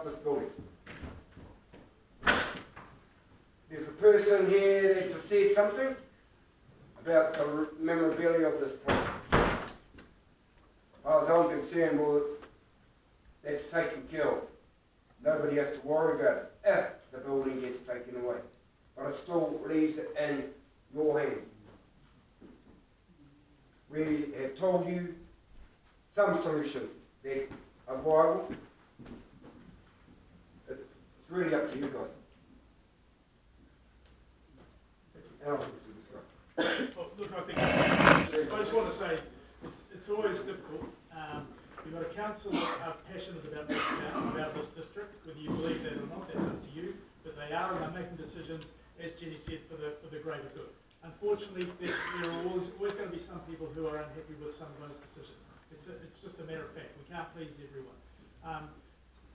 this building. There's a person here that just said something about the memorabilia of this place. As far as I'm concerned, well, that's taken care of. Nobody has to worry about it if the building gets taken away. But it still leaves it in your hands. We have told you some solutions that are viable. It's really up to you guys. Well, look, I just want to say it's always difficult. You've got a council that are passionate about this district, whether you believe that or not, that's up to you. But they are, and are making decisions, as Jenny said, for the greater good. Unfortunately, there are always going to be some people who are unhappy with some of those decisions. It's just a matter of fact. We can't please everyone.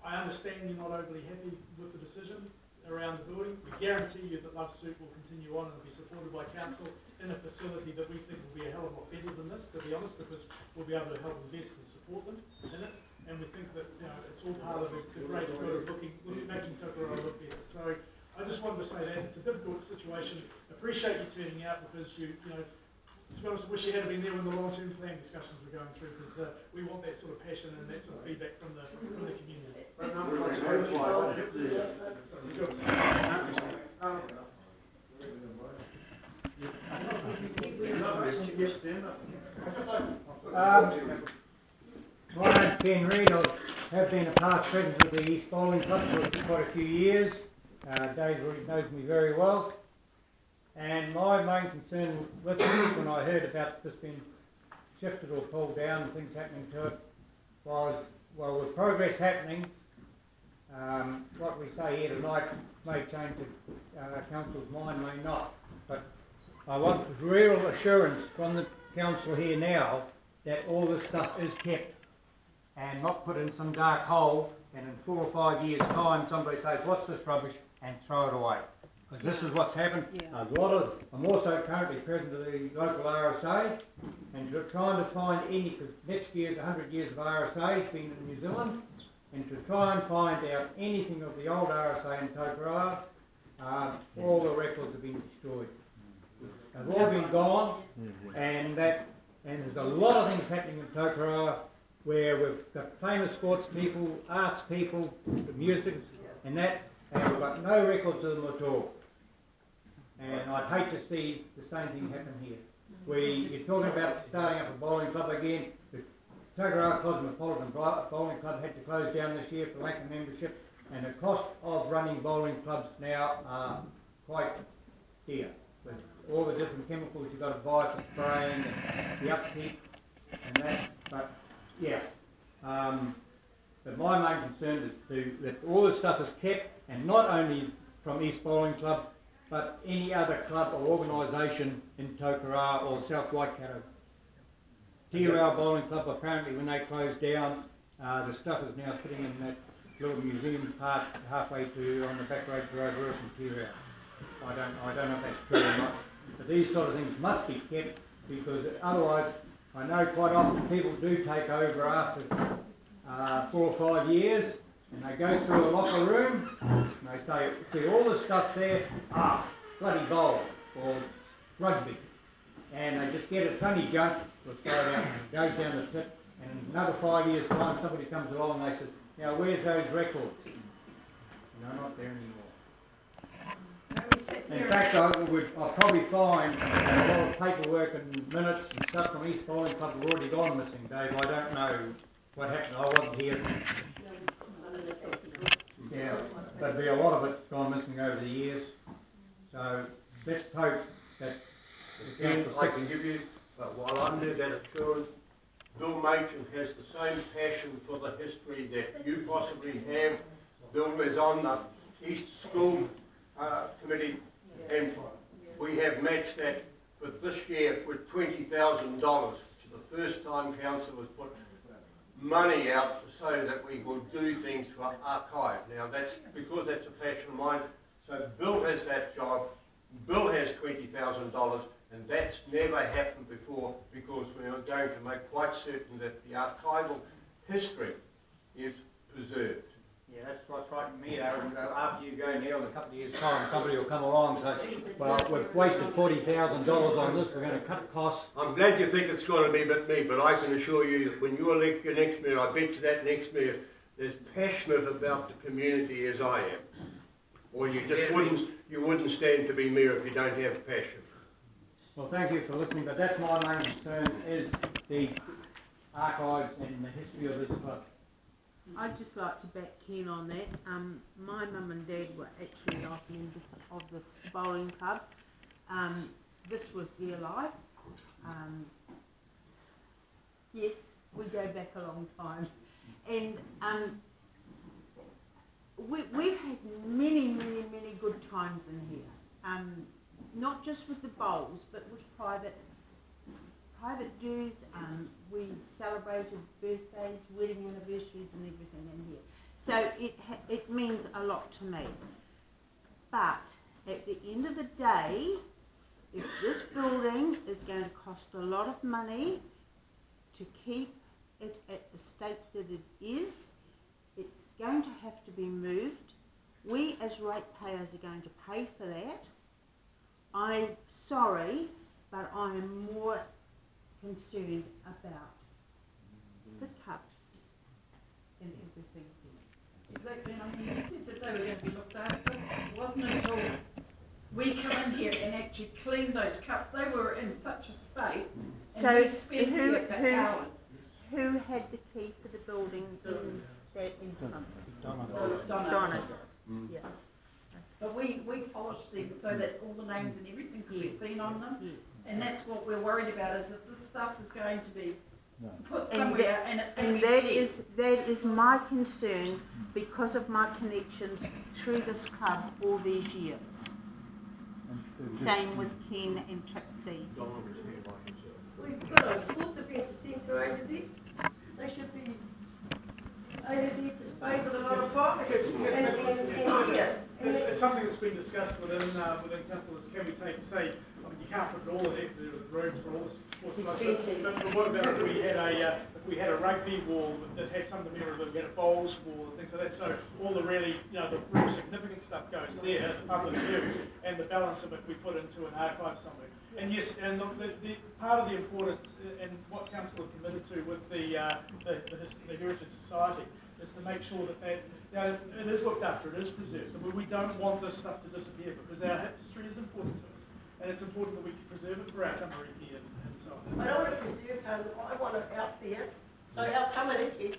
I understand you're not overly happy with the decision around the building. We guarantee you that Love Suit will continue on and be supported by council in a facility that we think will be a hell of a lot better than this, to be honest, because we'll be able to help invest and support them in it. And we think that it's all part of the greater good of making Tokoroa look better. So I just wanted to say that it's a difficult situation. Appreciate you turning out, because to be honest, I wish you had been there when the long-term plan discussions were going through, because we want that sort of passion and that sort of feedback from the community. My name's Ken Reid. I have been a past president of the East Bowling Club for quite a few years. Dave knows me very well. And my main concern with this, when I heard about this being shifted or pulled down and things happening to it, was, well, with progress happening, what we say here tonight may change the council's mind, may not. But I want real assurance from the council here now that all this stuff is kept and not put in some dark hole, and in 4 or 5 years' time somebody says, what's this rubbish, and throw it away. Because this is what's happened. Yeah. I'm also currently president of the local RSA, and trying to find any, because next year's 100 years of RSA being in New Zealand, and to try and find out anything of the old RSA in Tokoroa, all the records have been destroyed. They've all been gone, and there's a lot of things happening in Tokoroa where we've got famous sports people, arts people, the music, and that, and we've got no records of them at all. And I'd hate to see the same thing happen here. You're talking about starting up a bowling club again. The Tokoroa Cosmopolitan Bowling Club had to close down this year for lack of membership, and the cost of running bowling clubs now are quite dear. With all the different chemicals you've got to buy for spraying and the upkeep and that. But yeah, but my main concern is that all this stuff is kept, and not only from East Bowling Club, but any other club or organisation in Tokoroa or South Waikato. Te Rao Bowling Club, apparently when they closed down, the stuff is now sitting in that little museum part halfway on the back road to Rotorua from Te Rao. I don't know if that's true or not. But these sort of things must be kept, because otherwise, I know quite often people do take over after 4 or 5 years, and they go through a locker room, and they say, see all the stuff there, bloody bowl, or rugby. And they just get it, it's only junk, we'll throw it out, and it goes down the pit, and in another 5 years' time, somebody comes along and they say, now where's those records? And they're not there anymore. In fact, I'll probably find a lot of paperwork and minutes and stuff from East Bowling Club have already gone missing, Dave. I don't know what happened. I wasn't here. Yeah, there'd be a lot of it's gone missing over the years. So let's hope that the council I can give you, while I'm there, that assurance. Bill Machin has the same passion for the history that you possibly have. Bill is on the East School Committee, and we have matched that for this year with $20,000, which is the first time council has put money out so that we will do things for archive. Now that's because that's a passion of mine. So Bill has that job. Bill has $20,000, and that's never happened before, because we are going to make quite certain that the archival history is preserved. Yeah, that's what's frightening me though, and after you go now, in a couple of years' time, somebody will come along and say, well, we've wasted $40,000 on this, we're going to cut costs. I'm glad you think it's going to be about me, but I can assure you that when you elect your next mayor, I bet you that next mayor is passionate about the community as I am. Or you just wouldn't stand to be mayor if you don't have passion. Well, thank you for listening, but that's my main concern, is the archives and the history of this club. I'd just like to back Ken on that. My mum and dad were actually life members of this bowling club. This was their life. Yes, we go back a long time. And we've had many good times in here. Not just with the bowls, but with private dues. We celebrated birthdays, wedding anniversaries and everything in here. So it means a lot to me. But at the end of the day, if this building is going to cost a lot of money to keep it at the state that it is, it's going to have to be moved. We as ratepayers are going to pay for that. I'm sorry, but I am more concerned about the cups and everything. Exactly, and I mean, you said that they were going to be looked after. It wasn't until we come in here and actually clean those cups. They were in such a state, and So we spent here for hours. Who had the key for the building in that interim? Donna. Yeah. But we polished them so that all the names and everything could be seen on them. Yes. And that's what we're worried about, is if this stuff is going to be put And somewhere and it's going And to be that is my concern because of my connections through this club all these years. Same with Ken and Trixie. We've got our sports event centre over there. They should be over there to spade with a lot of fire. And here. It's something that's been discussed within councillors. Can we take, say, I mean, you can't put it all in there because there's room for all the sports clubs. But what about if we had a rugby wall that had some of the memorabilia, we had a bowls wall and things like that. So all the really, the real significant stuff goes there at the public view, and the balance of it we put into an archive somewhere. And yes, and the part of the importance and what council are committed to with the Heritage Society is to make sure that it is looked after, it is preserved. And we don't want this stuff to disappear because our history is important to us. And it's important that we can preserve it for our tamariki and so on. I don't want to preserve it, I want it out there, so our tamariki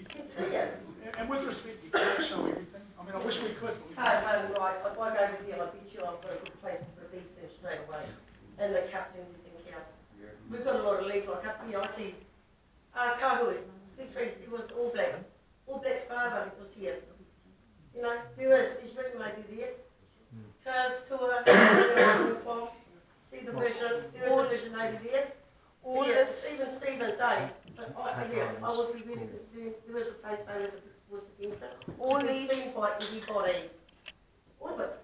can see it. And with respect, you can't show everything. I mean, I wish we could. But we Hey, can't. right, if I go over there, I bet you I've got a good place to put these things straight away. And the cups and everything else. We've got a lot of leg, like up here, I see, Kahui, he was all black. All Black's father was here. There's ring lady there. Cars tour, see the vision, there was a vision lady there. All Yeah, this, Stephen Stevens, eh? But I would be really concerned, there was a place over at the sports centre. all It's these, seen by everybody. All of it.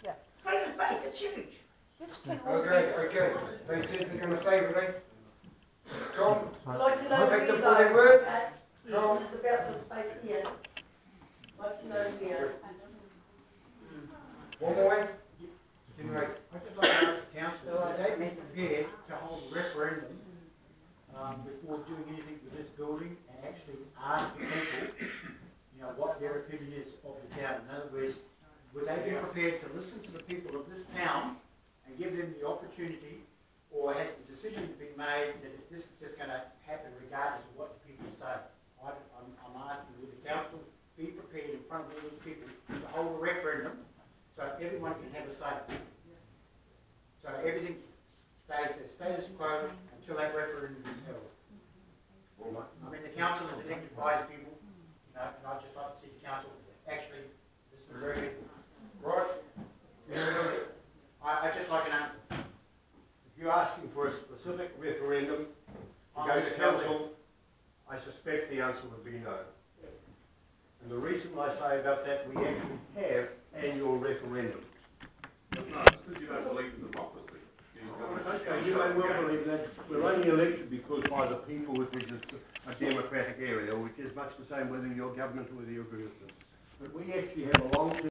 Yeah. Place is big, it's huge. this can all be, Okay. They said they're going to save it, eh? John, I'd like to know I'll where take the you full go. word. This is about this space here. I'd like to know where. One more. Anyway, I'd just like to ask the council, are they prepared to hold a referendum before doing anything with this building and actually ask the people, what their opinion is of the town? In other words, would they be prepared to listen to the people of this town and give them the opportunity, or has the decision been made that this is just going to happen regardless of what the people say? I'm asking, would the council be prepared in front of all these people to hold a referendum so everyone can have a say? So everything stays as status quo until that referendum is held. I mean, the council is elected by the people, and I'd just like to see the council actually listen to very right. I'd just like an answer. If you're asking for a specific referendum to go to council, I suspect the answer would be no. And the reason I say about that, we actually have annual referendums. No, it's because you don't believe in democracy. Okay, you may well believe that. We're only elected because by the people, which is a democratic area, which is much the same whether you're government or whether you're a business. but we actually have a long-term